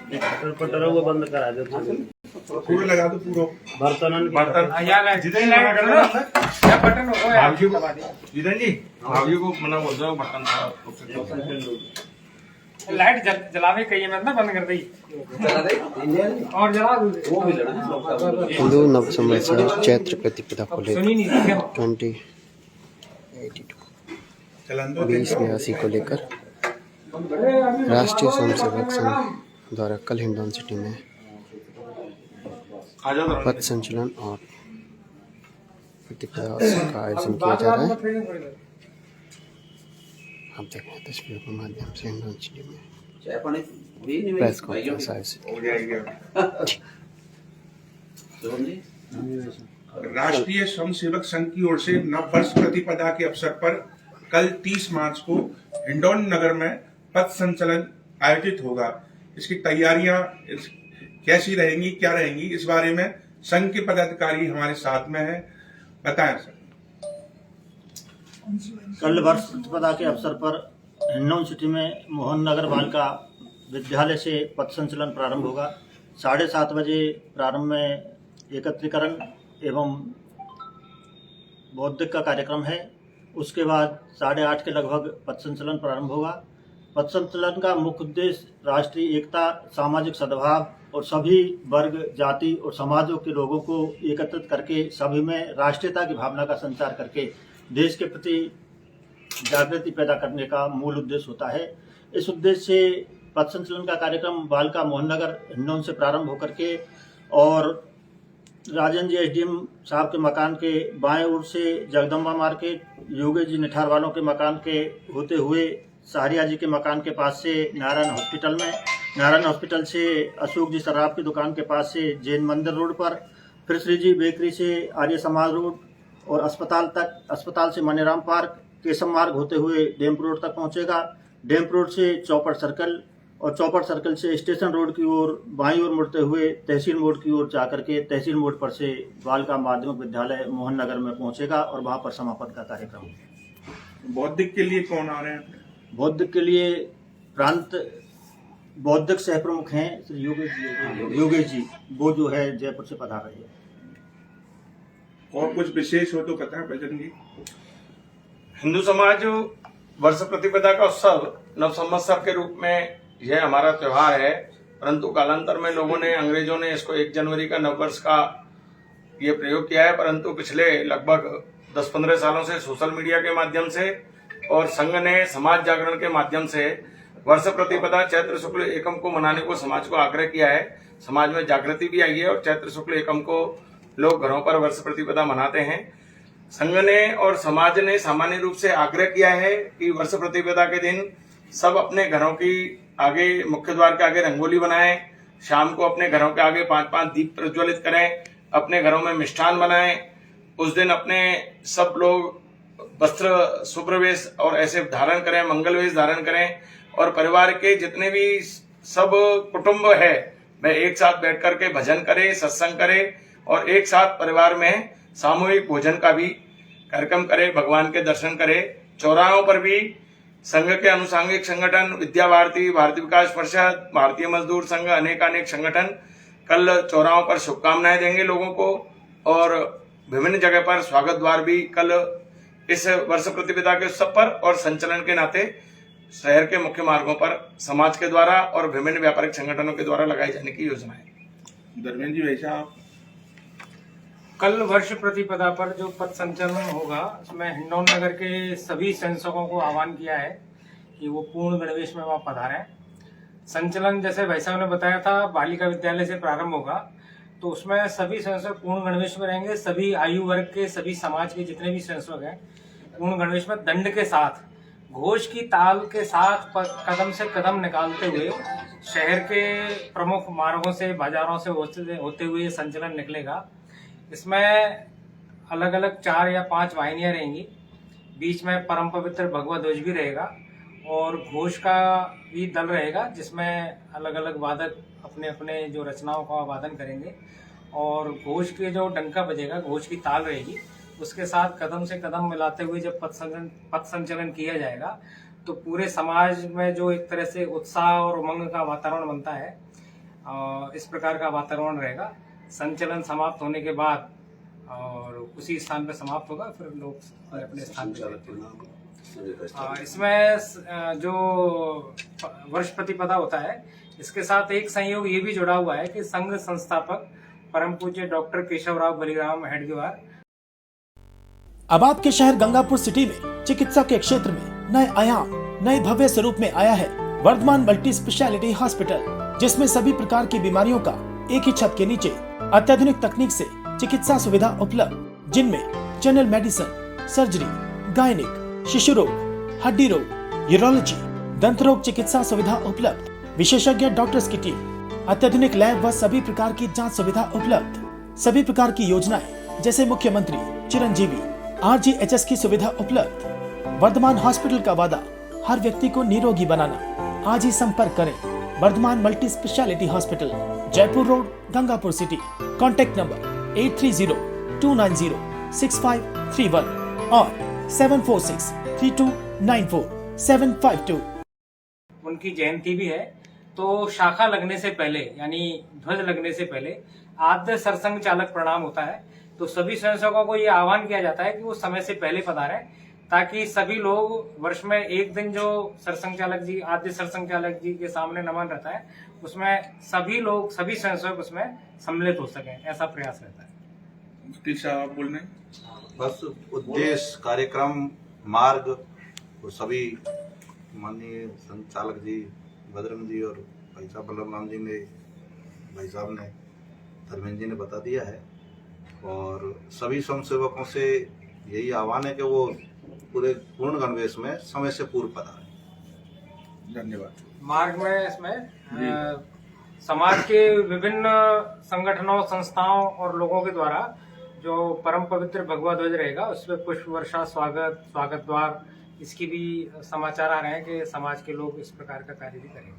पटर वो बंद करा दो, पूरा लगा दो, पूरा बर्तन जितने बटन हो जितन जी भाभी को मना बोल दो बटन लाइट जलावे कही मैं ना बंद कर दी और जला दो। हिंदू नव संवत्सर चैत्र प्रतिपदा को लेकर 2082 को लेकर राष्ट्रीय स्वयंसेवक संघ द्वारा कल हिंडौन सिटी में पथ संचलन और प्रतिपदा उत्सव का आयोजन किया जा रहा है। आप देख रहे हैं तस्वीरों के माध्यम से हिंडौन सिटी में प्रेस कॉन्फ्रेंस आयोजित। राष्ट्रीय स्वयंसेवक संघ की ओर से नव वर्ष प्रतिपदा के अवसर पर कल 30 मार्च को हिंडौन नगर में पथ संचलन आयोजित होगा। इसकी तैयारियां कैसी रहेंगी, क्या रहेंगी, इस बारे में संघ के पदाधिकारी हमारे साथ में है, बताएं सर। कल वर्ष प्रतिपदा के अवसर पर हिंडौन सिटी में मोहन नगर बालिका विद्यालय से पथ संचलन प्रारंभ होगा। 7:30 बजे प्रारंभ में एकत्रीकरण एवं बौद्धिक का कार्यक्रम है। उसके बाद 8:30 के लगभग पथ संचलन प्रारंभ होगा। पथ संचलन का मुख्य उद्देश्य राष्ट्रीय एकता, सामाजिक सद्भाव और सभी वर्ग, जाति और समाजों के लोगों को एकत्रित करके सभी में राष्ट्रीयता की भावना का संचार करके देश के प्रति जागृति पैदा करने का मूल उद्देश्य होता है। इस उद्देश्य से पथ संचलन का कार्यक्रम बालिका मोहन नगर हिंडौन से प्रारंभ होकर के और राजन जी एसडीएम साहब के मकान के बाएं ओर से जगदम्बा मार्केट, योगेश जी निठार वालों के मकान के होते हुए सहारिया जी के मकान के पास से नारायण हॉस्पिटल में, नारायण हॉस्पिटल से अशोक जी शराब की दुकान के पास से जैन मंदिर रोड पर, फिर श्री जी बेकरी से आर्य समाज रोड और अस्पताल तक, अस्पताल से मनीराम पार्क, केशव मार्ग होते हुए डैम्प रोड तक पहुंचेगा। डैम्प रोड से चौपड़ सर्कल और चौपड़ सर्कल से स्टेशन रोड की ओर बाईं ओर मुड़ते हुए तहसील मोड़ की ओर जाकर के तहसील मोड़ पर से बालिका माध्यमिक विद्यालय मोहन नगर में पहुंचेगा और वहां पर समापन का कार्यक्रम। बौद्धिक के लिए कौन आ रहे हैं? बौद्धिक के लिए प्रांत बौद्धिक सह प्रमुख हैं श्री योगेश जी, वो जो है जयपुर से पधार रहे हैं। और कुछ विशेष हो तो बताएं प्रजन जी। हिंदू समाज वर्ष प्रतिपदा का उत्सव नव संवत्सर के रूप में यह हमारा त्योहार है, परंतु कालांतर में लोगों ने, अंग्रेजों ने इसको 1 जनवरी का नव वर्ष का ये प्रयोग किया है। परंतु पिछले लगभग 10-15 सालों से सोशल मीडिया के माध्यम से और संघ ने समाज जागरण के माध्यम से वर्ष प्रतिपदा चैत्र शुक्ल एकम को मनाने को समाज को आग्रह किया है। समाज में जागृति भी आई है और चैत्र शुक्ल एकम को लोग घरों पर वर्ष प्रतिपदा मनाते हैं। संघ ने और समाज ने सामान्य रूप से आग्रह किया है कि वर्ष प्रतिपदा के दिन सब अपने घरों की आगे, मुख्य द्वार के आगे रंगोली बनाएं, शाम को अपने घरों के आगे 5-5 दीप प्रज्वलित करें, अपने घरों में मिष्ठान बनाएं। उस दिन अपने सब लोग वस्त्र शुभ्र वेश और ऐसे धारण करें, मंगल वेश धारण करें और परिवार के जितने भी सब कुटुंब है वे एक साथ बैठ करके भजन करें, सत्संग करें और एक साथ परिवार में सामूहिक भोजन का भी कार्यक्रम करें, भगवान के दर्शन करें। चौराहों पर भी संघ के अनुसांगिक संगठन, विद्या भारती, भारतीय विकास परिषद, भारतीय मजदूर संघ, अनेकानेक संगठन कल चौराहों पर शुभकामनाएं देंगे लोगों को और विभिन्न जगह पर स्वागत द्वार भी कल इस वर्ष प्रतिपदा के उत्सव पर और संचलन के नाते शहर के मुख्य मार्गों पर समाज के द्वारा और विभिन्न व्यापारिक संगठनों के द्वारा लगाई जाने की योजना है। धर्मेंद्र जी, वैसा आप कल वर्ष प्रतिपदा पर जो पथ संचलन होगा उसमें हिंडौन नगर के सभी संस्थकों को आह्वान किया है कि वो पूर्ण गणवेश में वहां पधारें। संचलन जैसे भाई साहब ने बताया था बालिका विद्यालय से प्रारंभ होगा, तो उसमें सभी संस्थक पूर्ण गणवेश में रहेंगे। सभी आयु वर्ग के, सभी समाज के जितने भी संस्थक हैं पूर्ण गणवेश में दंड के साथ, घोष की ताल के साथ कदम से कदम निकालते हुए शहर के प्रमुख मार्गों से, बाजारों से होते हुए संचलन निकलेगा। इसमें अलग अलग 4 या 5 वाहिनियां रहेंगी, बीच में परम पवित्र भगवा ध्वज भी रहेगा और घोष का भी दल रहेगा जिसमें अलग अलग वादक अपने अपने जो रचनाओं का वादन करेंगे और घोष के जो डंका बजेगा, घोष की ताल रहेगी, उसके साथ कदम से कदम मिलाते हुए जब पथ संचलन किया जाएगा तो पूरे समाज में जो एक तरह से उत्साह और उमंग का वातावरण बनता है, इस प्रकार का वातावरण रहेगा। संचलन समाप्त होने के बाद और उसी स्थान पे समाप्त होगा, फिर लोग अपने स्थान पे जाते। इसमें जो वर्ष प्रतिपदा होता है, इसके साथ एक संयोग ये भी जुड़ा हुआ है कि संघ संस्थापक परम पूज्य डॉक्टर केशवराव बलिराम हेडगेवार। अब आपके शहर गंगापुर सिटी में चिकित्सा के क्षेत्र में नए आयाम, नए भव्य स्वरूप में आया है वर्धमान मल्टी स्पेशलिटी हॉस्पिटल, जिसमें सभी प्रकार की बीमारियों का एक ही छत के नीचे अत्याधुनिक तकनीक से चिकित्सा सुविधा उपलब्ध, जिनमें जनरल मेडिसिन, सर्जरी, गायनिक, शिशु रोग, हड्डी रोग, यूरोलॉजी, दंत रोग चिकित्सा सुविधा उपलब्ध, विशेषज्ञ डॉक्टर्स की टीम, अत्याधुनिक लैब व सभी प्रकार की जांच सुविधा उपलब्ध, सभी प्रकार की योजनाएं जैसे मुख्यमंत्री चिरंजीवी RGHS की सुविधा उपलब्ध। वर्धमान हॉस्पिटल का वादा हर व्यक्ति को निरोगी बनाना। आज ही संपर्क करें Vardhman multi speciality hospital, Jaipur road, Gangapur city. Contact number 8302906531 और 7463294752। उनकी जयंती भी है, तो शाखा लगने से पहले यानी ध्वज लगने से पहले आद्य सरसंघ चालक प्रणाम होता है। तो सभी स्वयंसेवकों को ये आह्वान किया जाता है कि वो समय से पहले पधारें, ताकि सभी लोग वर्ष में एक दिन जो सरसंघ चालक जी, आद्य सरसंघ चालक जी के सामने नमन रहता है, उसमें सभी लोग, सभी स्वयंसेवक उसमें सम्मिलित हो सकें, ऐसा प्रयास रहता है। मुफ्ती साहब बोल रहे हैं। बस उद्देश्य, कार्यक्रम, मार्ग और सभी माननीय संचालक जी बजरंग जी और भाई साहब बलराम राम जी ने, भाई साहब ने, धर्मेंद्र जी ने बता दिया है। और सभी स्वयंसेवकों से यही आह्वान है कि वो पूरे पूर्ण गणवेश में समय से पूर्व पधारें। धन्यवाद। मार्ग में इसमें समाज के विभिन्न संगठनों, संस्थाओं और लोगों के द्वारा जो परम पवित्र भगवा ध्वज रहेगा, उसमें पुष्प वर्षा, स्वागत द्वार, इसकी भी समाचार आ रहे हैं कि समाज के लोग इस प्रकार का कार्य भी करेंगे।